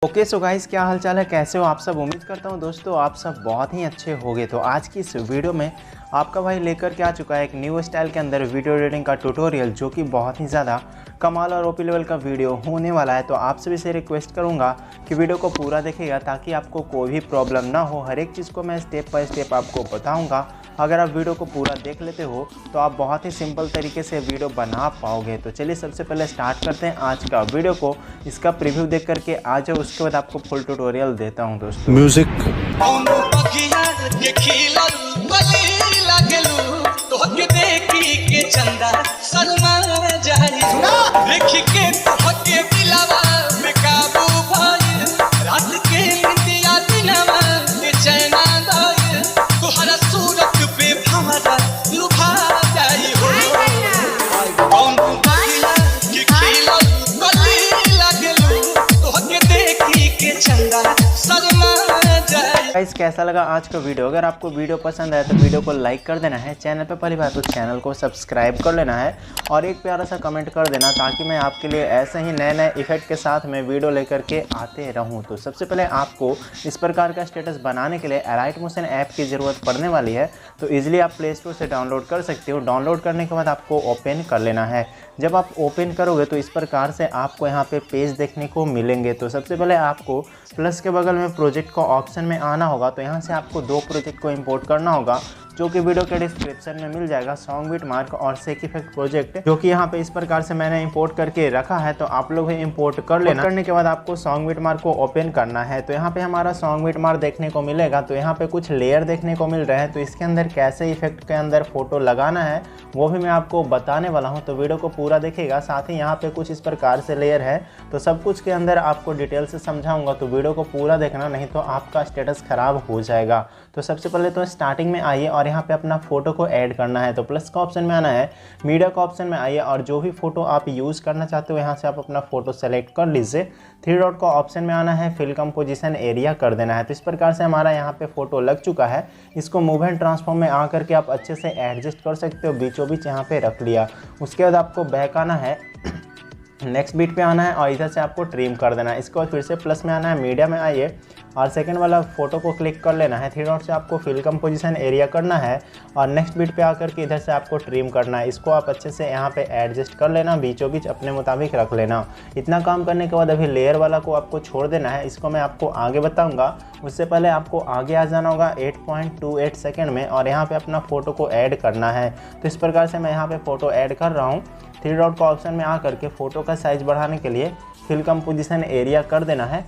Okay so guys, क्या हाल चाल है, कैसे हो आप सब। उम्मीद करता हूँ दोस्तों आप सब बहुत ही अच्छे होंगे। तो आज की इस वीडियो में आपका भाई लेकर के आ चुका है एक न्यू स्टाइल के अंदर वीडियो एडिटिंग का ट्यूटोरियल, जो कि बहुत ही ज़्यादा कमाल और ओपी लेवल का वीडियो होने वाला है। तो आप सभी से रिक्वेस्ट करूँगा कि वीडियो को पूरा देखिएगा ताकि आपको कोई भी प्रॉब्लम ना हो। हर एक चीज़ को मैं स्टेप बाय स्टेप आपको बताऊँगा। अगर आप वीडियो को पूरा देख लेते हो तो आप बहुत ही सिंपल तरीके से वीडियो बना पाओगे। तो चलिए सबसे पहले स्टार्ट करते हैं आज का वीडियो को। इसका प्रीव्यू देख करके आ जाओ, उसके बाद आपको फुल ट्यूटोरियल देता हूं दोस्तों। म्यूजिक गाइस, कैसा लगा आज का वीडियो। अगर आपको वीडियो पसंद आया तो वीडियो को लाइक कर देना है, चैनल पे पहली बार तो चैनल को सब्सक्राइब कर लेना है और एक प्यारा सा कमेंट कर देना ताकि मैं आपके लिए ऐसे ही नए नए इफेक्ट के साथ में वीडियो लेकर के आते रहूं। तो सबसे पहले आपको इस प्रकार का स्टेटस बनाने के लिए एलाइट मोशन ऐप की ज़रूरत पड़ने वाली है। तो ईजिली आप प्ले स्टोर से डाउनलोड कर सकते हो। डाउनलोड करने के बाद आपको ओपन कर लेना है। जब आप ओपन करोगे तो इस प्रकार से आपको यहाँ पे पेज देखने को मिलेंगे। तो सबसे पहले आपको प्लस के बगल में प्रोजेक्ट का ऑप्शन में आना होगा। तो यहाँ से आपको दो प्रोजेक्ट को इंपोर्ट करना होगा, जो कि वीडियो के डिस्क्रिप्शन में मिल जाएगा। सॉन्गबिट और शेक इफेक्ट प्रोजेक्ट, जो कि यहाँ पे इस प्रकार से मैंने इंपोर्ट करके रखा है। तो आप लोग भी इंपोर्ट कर लेना। करने के बाद आपको सॉन्गबिट को ओपन करना है। तो यहाँ पे हमारा सॉन्गबिट देखने को मिलेगा। तो यहाँ पे कुछ लेयर देखने को मिल रहे हैं। तो इसके अंदर कैसे इफेक्ट के अंदर फोटो लगाना है वो भी मैं आपको बताने वाला हूँ। तो वीडियो को पूरा देखिएगा। साथ ही यहाँ पे कुछ इस प्रकार से लेयर है। तो सब कुछ के अंदर आपको डिटेल से समझाऊंगा। तो वीडियो को पूरा देखना, नहीं तो आपका स्टेटस खराब हो जाएगा। तो सबसे पहले तो स्टार्टिंग में आइए और यहाँ पे अपना फोटो को ऐड करना है। तो प्लस का ऑप्शन में आना है, मीडिया का ऑप्शन में आइए और जो भी फोटो आप यूज़ करना चाहते हो यहाँ से आप अपना फोटो सेलेक्ट कर लीजिए। थ्री डॉट का ऑप्शन में आना है, फिल कंपोजिशन एरिया कर देना है। तो इस प्रकार से हमारा यहाँ पे फोटो लग चुका है। इसको मूव एंड ट्रांसफॉर्म में आकर के आप अच्छे से एडजस्ट कर सकते हो। बीचों बीच यहाँ पे रख लिया। उसके बाद आपको बैक आना है, नेक्स्ट बीट पे आना है और इधर से आपको ट्रिम कर देना है। इसके बाद फिर से प्लस में आना है, मीडिया में आइए और सेकंड वाला फोटो को क्लिक कर लेना है। थ्री डॉट से आपको फिल कंपोजिशन एरिया करना है और नेक्स्ट बीट पे आकर के इधर से आपको ट्रिम करना है। इसको आप अच्छे से यहाँ पे एडजस्ट कर लेना, बीचों बीच अपने मुताबिक रख लेना। इतना काम करने के बाद अभी लेयर वाला को आपको छोड़ देना है। इसको मैं आपको आगे बताऊँगा। उससे पहले आपको आगे आ जाना होगा 8.28 सेकेंड में और यहाँ पर अपना फ़ोटो को ऐड करना है। तो इस प्रकार से मैं यहाँ पर फ़ोटो ऐड कर रहा हूँ। थ्री डॉट का ऑप्शन में आकर के फ़ोटो का साइज़ बढ़ाने के लिए फिल कंपोजिशन एरिया कर देना है।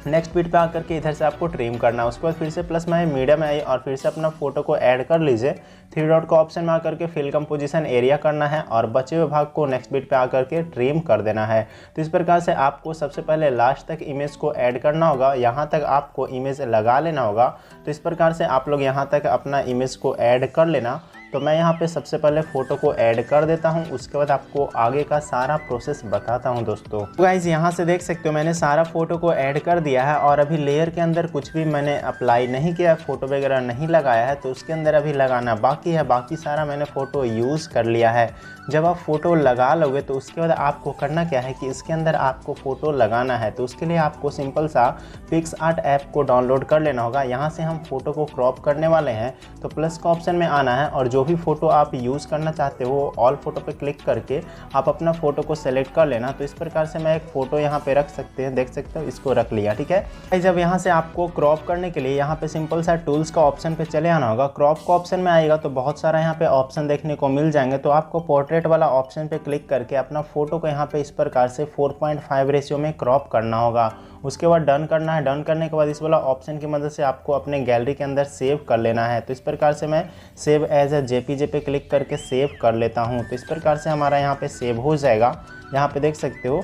नेक्स्ट बीट पे आकर के इधर से आपको ट्रिम करना है। उसके बाद फिर से प्लस में मीडिया में आइए और फिर से अपना फोटो को ऐड कर लीजिए। थ्री डॉट का ऑप्शन में आकर के फिल कंपोजिशन एरिया करना है और बचे हुए भाग को नेक्स्ट बीट पे आकर के ट्रिम कर देना है। तो इस प्रकार से आपको सबसे पहले लास्ट तक इमेज को ऐड करना होगा। यहाँ तक आपको इमेज लगा लेना होगा। तो इस प्रकार से आप लोग यहाँ तक अपना इमेज को ऐड कर लेना। तो मैं यहाँ पे सबसे पहले फ़ोटो को ऐड कर देता हूँ, उसके बाद आपको आगे का सारा प्रोसेस बताता हूँ दोस्तों। तो गाइस, यहाँ से देख सकते हो मैंने सारा फ़ोटो को ऐड कर दिया है और अभी लेयर के अंदर कुछ भी मैंने अप्लाई नहीं किया, फ़ोटो वगैरह नहीं लगाया है। तो उसके अंदर अभी लगाना बाकी है। बाकी सारा मैंने फ़ोटो यूज़ कर लिया है। जब आप फ़ोटो लगा लोगे तो उसके बाद आपको करना क्या है कि इसके अंदर आपको फ़ोटो लगाना है। तो उसके लिए आपको सिंपल सा पिक्सआर्ट ऐप को डाउनलोड कर लेना होगा। यहाँ से हम फ़ोटो को क्रॉप करने वाले हैं। तो प्लस का ऑप्शन में आना है और जो भी फ़ोटो आप यूज़ करना चाहते हो ऑल फोटो पे क्लिक करके आप अपना फ़ोटो को सेलेक्ट कर लेना। तो इस प्रकार से मैं एक फ़ोटो यहाँ पे रख सकते हैं, देख सकते हो, इसको रख लिया। ठीक है। जब यहाँ से आपको क्रॉप करने के लिए यहाँ पे सिंपल सा टूल्स का ऑप्शन पे चले आना होगा। क्रॉप का ऑप्शन में आएगा तो बहुत सारा यहाँ पे ऑप्शन देखने को मिल जाएंगे। तो आपको पोर्ट्रेट वाला ऑप्शन पे क्लिक करके अपना फ़ोटो को यहाँ पे इस प्रकार से 4.5 रेशियो में क्रॉप करना होगा। उसके बाद डन करना है। डन करने के बाद इस वाला ऑप्शन की मदद से आपको अपने गैलरी के अंदर सेव कर लेना है। तो इस प्रकार से मैं सेव एज ए जेपीजे पे क्लिक करके सेव कर लेता हूँ। तो इस प्रकार से हमारा यहाँ पे सेव हो जाएगा। यहाँ पे देख सकते हो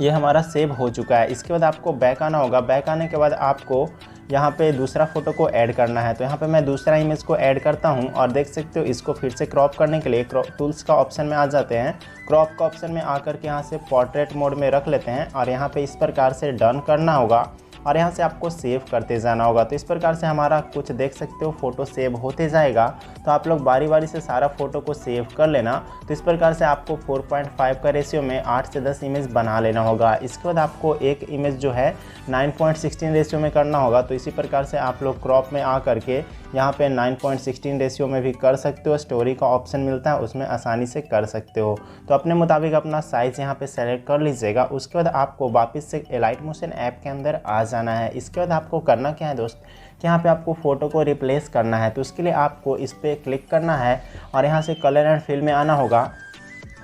ये हमारा सेव हो चुका है। इसके बाद आपको बैक आना होगा। बैक आने के बाद आपको यहाँ पे दूसरा फोटो को ऐड करना है। तो यहाँ पे मैं दूसरा इमेज को ऐड करता हूँ और देख सकते हो इसको फिर से क्रॉप करने के लिए टूल्स का ऑप्शन में आ जाते हैं। क्रॉप का ऑप्शन में आकर के यहाँ से पोर्ट्रेट मोड में रख लेते हैं और यहाँ पे इस प्रकार से डन करना होगा। और यहाँ से आपको सेव करते जाना होगा। तो इस प्रकार से हमारा कुछ देख सकते हो फ़ोटो सेव होते जाएगा। तो आप लोग बारी बारी से सारा फ़ोटो को सेव कर लेना। तो इस प्रकार से आपको 4.5 का रेशियो में 8 से 10 इमेज बना लेना होगा। इसके बाद आपको एक इमेज जो है 9.16 रेशियो में करना होगा। तो इसी प्रकार से आप लोग क्रॉप में आ करके यहाँ पे 9.16 रेशियो में भी कर सकते हो। स्टोरी का ऑप्शन मिलता है, उसमें आसानी से कर सकते हो। तो अपने मुताबिक अपना साइज़ यहाँ पे सेलेक्ट कर लीजिएगा। उसके बाद आपको वापस से एलाइट मोशन ऐप के अंदर आ जाना है। इसके बाद आपको करना क्या है दोस्त कि यहाँ पे आपको फ़ोटो को रिप्लेस करना है। तो उसके लिए आपको इस पर क्लिक करना है और यहाँ से कलर एंड फिल में आना होगा।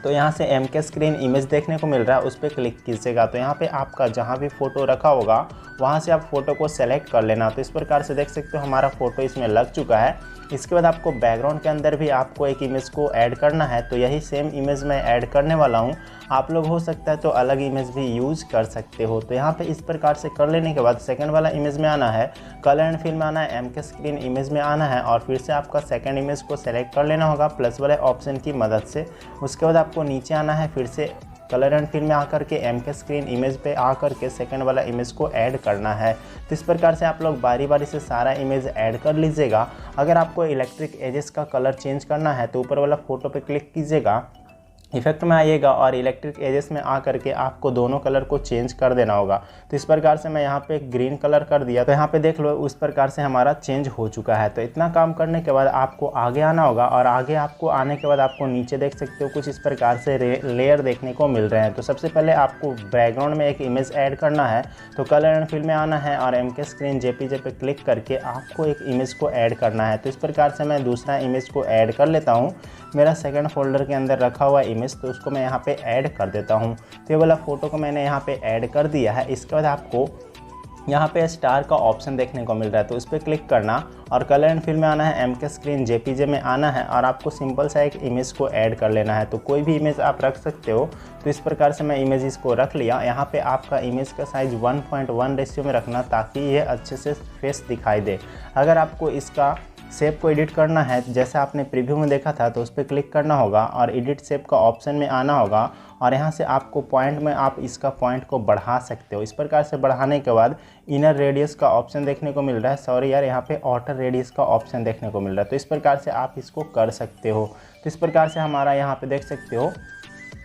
तो यहाँ से MK स्क्रीन इमेज देखने को मिल रहा है, उस पर क्लिक कीजिएगा। तो यहाँ पे आपका जहाँ भी फ़ोटो रखा होगा वहाँ से आप फ़ोटो को सेलेक्ट कर लेना। तो इस प्रकार से देख सकते हो हमारा फ़ोटो इसमें लग चुका है। इसके बाद आपको बैकग्राउंड के अंदर भी आपको एक इमेज को ऐड करना है। तो यही सेम इमेज मैं ऐड करने वाला हूँ। आप लोग हो सकता है तो अलग इमेज भी यूज़ कर सकते हो। तो यहाँ पे इस प्रकार से कर लेने के बाद सेकंड वाला इमेज में आना है, कलर एंड फिल में आना है, MK स्क्रीन इमेज में आना है और फिर से आपका सेकंड इमेज को सेलेक्ट कर लेना होगा प्लस वाले ऑप्शन की मदद से। उसके बाद आपको नीचे आना है, फिर से कलर एंड फिल में आकर के MK स्क्रीन इमेज पे आकर के सेकंड वाला इमेज को ऐड करना है। तो इस प्रकार से आप लोग बारी बारी से सारा इमेज ऐड कर लीजिएगा। अगर आपको इलेक्ट्रिक एजेस का कलर चेंज करना है तो ऊपर वाला फ़ोटो पे क्लिक कीजिएगा, इफेक्ट में आइएगा और इलेक्ट्रिक एजेस में आ करके आपको दोनों कलर को चेंज कर देना होगा। तो इस प्रकार से मैं यहाँ पे ग्रीन कलर कर दिया। तो यहाँ पे देख लो उस प्रकार से हमारा चेंज हो चुका है। तो इतना काम करने के बाद आपको आगे आना होगा और आगे आपको आने के बाद आपको नीचे देख सकते हो कुछ इस प्रकार से लेयर देखने को मिल रहे हैं। तो सबसे पहले आपको बैकग्राउंड में एक इमेज ऐड करना है। तो कलर एंड फिल में आना है और MK स्क्रीन JPG पे क्लिक करके आपको एक इमेज को ऐड करना है। तो इस प्रकार से मैं दूसरा इमेज को ऐड कर लेता हूँ। मेरा सेकंड फोल्डर के अंदर रखा हुआ इमेज, तो उसको मैं यहाँ पे ऐड कर देता हूँ। तो ये वाला फ़ोटो को मैंने यहाँ पे ऐड कर दिया है। इसके बाद आपको यहाँ पे स्टार का ऑप्शन देखने को मिल रहा है, तो उस पर क्लिक करना और कलर एंड फिल में आना है, MK स्क्रीन JPG में आना है और आपको सिंपल सा एक इमेज को ऐड कर लेना है। तो कोई भी इमेज आप रख सकते हो। तो इस प्रकार से मैं इमेज को रख लिया। यहाँ पे आपका इमेज का साइज़ 1.1 रेशियो में रखना ताकि ये अच्छे से फेस दिखाई दे। अगर आपको इसका शेप को एडिट करना है जैसा आपने प्रीव्यू में देखा था, तो उस पर क्लिक करना होगा और एडिट शेप का ऑप्शन में आना होगा और यहाँ से आपको पॉइंट में आप इसका पॉइंट को बढ़ा सकते हो। इस प्रकार से बढ़ाने के बाद इनर रेडियस का ऑप्शन देखने को मिल रहा है, सॉरी यार, यहाँ पे आउटर रेडियस का ऑप्शन देखने को मिल रहा है। तो इस प्रकार से आप इसको कर सकते हो। तो इस प्रकार से हमारा यहाँ पे देख सकते हो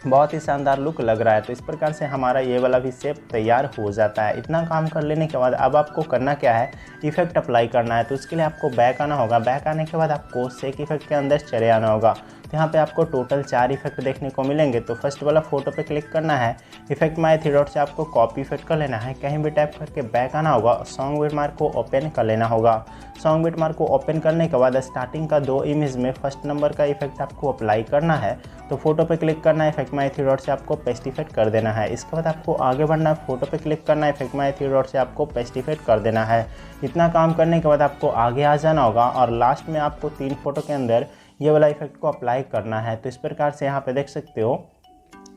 बहुत ही शानदार लुक लग रहा है। तो इस प्रकार से हमारा ये वाला भी शेप तैयार हो जाता है। इतना काम कर लेने के बाद अब आपको करना क्या है, इफेक्ट अप्लाई करना है। तो उसके लिए आपको बैक आना होगा। बैक आने के बाद आपको शेक इफेक्ट के अंदर चले आना होगा। तो यहाँ पे आपको टोटल 4 इफेक्ट देखने को मिलेंगे। तो फर्स्ट वाला फोटो पे क्लिक करना है, इफेक्ट माय थ्री डॉट से आपको कॉपी इफेक्ट कर लेना है, कहीं भी टाइप करके बैक आना होगा, सॉन्ग बिटमार्क को ओपन कर लेना होगा। सॉन्ग बिटमार्क को ओपन करने के बाद स्टार्टिंग का 2 इमेज में फर्स्ट नंबर का इफेक्ट आपको अप्लाई करना है। तो फोटो पे क्लिक करना है, इफेक्ट माय थ्री डॉट से आपको पेस्ट इफेक्ट कर देना है। इसके बाद आपको आगे बढ़ना है, फोटो पे क्लिक करना है, इफेक्ट माय थ्री डॉट से आपको पेस्ट इफेक्ट कर देना है। इतना काम करने के बाद आपको आगे आ जाना होगा और लास्ट में आपको 3 फोटो के अंदर ये वाला इफेक्ट को अप्लाई करना है। तो इस प्रकार से यहाँ पे देख सकते हो,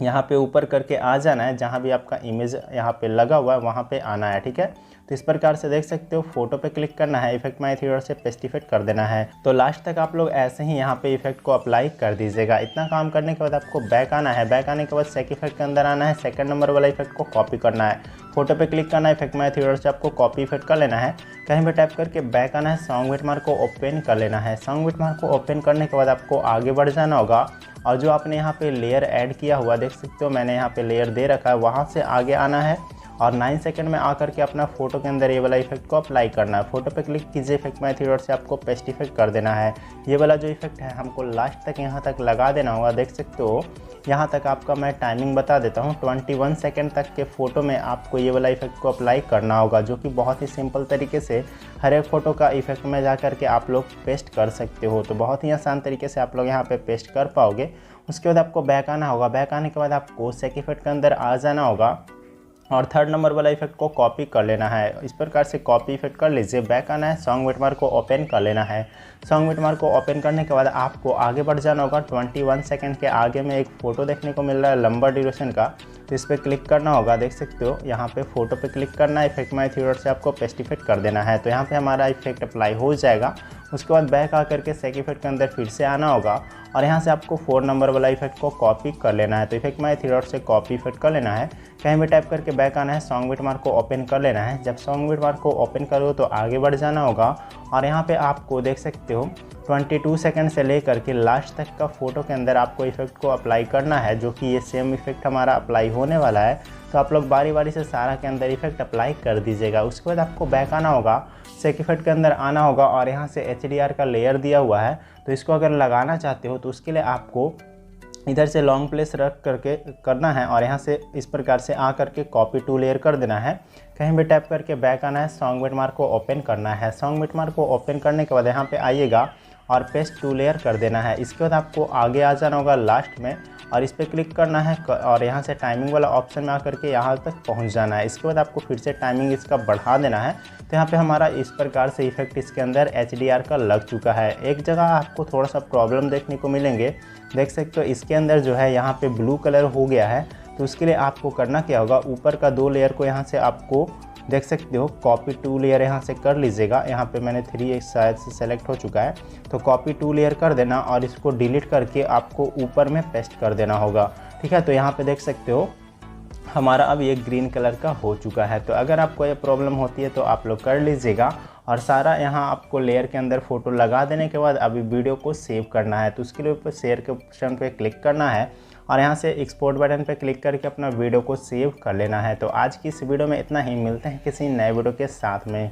यहाँ पे ऊपर करके आ जाना है, जहाँ भी आपका इमेज यहाँ पे लगा हुआ है वहाँ पे आना है, ठीक है। तो इस प्रकार से देख सकते हो, फोटो पे क्लिक करना है, इफेक्ट माय थ्री डॉट से पेस्ट इफेक्ट कर देना है। तो लास्ट तक आप लोग ऐसे ही यहाँ पे इफेक्ट को अप्लाई कर दीजिएगा। इतना काम करने के बाद आपको बैक आना है। बैक आने के बाद सेक इफेक्ट के अंदर आना है, सेकंड नंबर वाला इफेक्ट को कॉपी करना है। फोटो पे क्लिक करना है, इफेक्ट माय थ्री डॉट से आपको कॉपी इफेक्ट कर लेना है, कहीं भी टाइप करके बैक आना है, सॉन्ग बिटमार्क को ओपन कर लेना है। सॉन्ग बिटमार्क को ओपन करने के बाद आपको आगे बढ़ जाना होगा और जो आपने यहाँ पे लेयर ऐड किया हुआ देख सकते हो, मैंने यहाँ पे लेयर दे रखा है, वहाँ से आगे आना है और 9 सेकंड में आकर के अपना फोटो के अंदर ये वाला इफेक्ट को अप्लाई करना है। फोटो पे क्लिक कीजिए, इफेक्ट माय थ्री डॉट से आपको पेस्ट इफेक्ट कर देना है। ये वाला जो इफेक्ट है हमको लास्ट तक यहाँ तक लगा देना होगा। देख सकते हो यहाँ तक आपका मैं टाइमिंग बता देता हूँ, 21 सेकंड तक के फ़ोटो में आपको ये वाला इफेक्ट को अप्लाई करना होगा, जो कि बहुत ही सिंपल तरीके से हर एक फ़ोटो का इफेक्ट में जा कर के आप लोग पेस्ट कर सकते हो। तो बहुत ही आसान तरीके से आप लोग यहाँ पे पेस्ट कर पाओगे। उसके बाद आपको बैक आना होगा। बैक आने के बाद आपको सेक इफेक्ट के अंदर आ जाना होगा और थर्ड नंबर वाला इफेक्ट को कॉपी कर लेना है। इस प्रकार से कॉपी इफेक्ट कर लीजिए। बैक आना है, सॉन्ग बिटमार्क को ओपन कर लेना है। सॉन्ग बिटमार्क को ओपन करने के बाद आपको आगे बढ़ जाना होगा। 21 सेकंड के आगे में एक फ़ोटो देखने को मिल रहा है लंबा ड्यूरेशन का, तो इस पर क्लिक करना होगा। देख सकते हो यहाँ पे फोटो पे क्लिक करना है, इफेक्ट माय थ्री डॉट से आपको पेस्ट इफेक्ट कर देना है। तो यहाँ पे हमारा इफेक्ट अप्लाई हो जाएगा। उसके बाद बैक आकर के सेक इफेक्ट के अंदर फिर से आना होगा और यहाँ से आपको 4 नंबर वाला इफेक्ट को कॉपी कर लेना है। तो इफेक्ट माय थ्री डॉट से कॉपी इफेक्ट कर लेना है, कहीं भी टाइप करके बैक आना है, सॉन्ग बिटमार्क को ओपन कर लेना है। जब सॉन्ग बिटमार्क को ओपन करो तो आगे बढ़ जाना होगा और यहाँ पे आपको देख सकते हो 22 सेकंड से लेकर के लास्ट तक का फ़ोटो के अंदर आपको इफेक्ट को अप्लाई करना है, जो कि ये सेम इफेक्ट हमारा अप्लाई होने वाला है। तो आप लोग बारी बारी से सारा के अंदर इफेक्ट अप्लाई कर दीजिएगा। उसके बाद आपको बैक आना होगा, सेक इफेक्ट के अंदर आना होगा और यहाँ से HDR का लेयर दिया हुआ है, तो इसको अगर लगाना चाहते हो तो उसके लिए आपको इधर से लॉन्ग प्लेस रख करके करना है और यहाँ से इस प्रकार से आ करके कॉपी टू लेयर कर देना है। कहीं भी टैप करके बैक आना है, सॉन्ग बिटमार्क को ओपन करना है। सॉन्ग बिटमार्क को ओपन करने के बाद यहाँ पे आइएगा और पेस्ट टू लेयर कर देना है। इसके बाद आपको आगे आ जाना होगा लास्ट में और इस पर क्लिक करना है और यहाँ से टाइमिंग वाला ऑप्शन में आकर के यहाँ तक पहुँच जाना है। इसके बाद आपको फिर से टाइमिंग इसका बढ़ा देना है। तो यहाँ पे हमारा इस प्रकार से इफेक्ट इसके अंदर HDR का लग चुका है। एक जगह आपको थोड़ा सा प्रॉब्लम देखने को मिलेंगे, देख सकते हो इसके अंदर जो है यहाँ पे ब्लू कलर हो गया है। तो उसके लिए आपको करना क्या होगा, ऊपर का 2 लेयर को यहाँ से आपको देख सकते हो कॉपी टू लेयर यहाँ से कर लीजिएगा। यहाँ पे मैंने 3 शायद से सेलेक्ट हो चुका है, तो कॉपी टू लेयर कर देना और इसको डिलीट करके आपको ऊपर में पेस्ट कर देना होगा। ठीक है, तो यहाँ पे देख सकते हो हमारा अब ये ग्रीन कलर का हो चुका है। तो अगर आपको ये प्रॉब्लम होती है तो आप लोग कर लीजिएगा। और सारा यहाँ आपको लेयर के अंदर फ़ोटो लगा देने के बाद अभी वीडियो को सेव करना है। तो उसके लिए ऊपर शेयर के ऑप्शन पे क्लिक करना है और यहाँ से एक्सपोर्ट बटन पे क्लिक करके अपना वीडियो को सेव कर लेना है। तो आज की इस वीडियो में इतना ही, मिलते हैं किसी नए वीडियो के साथ में।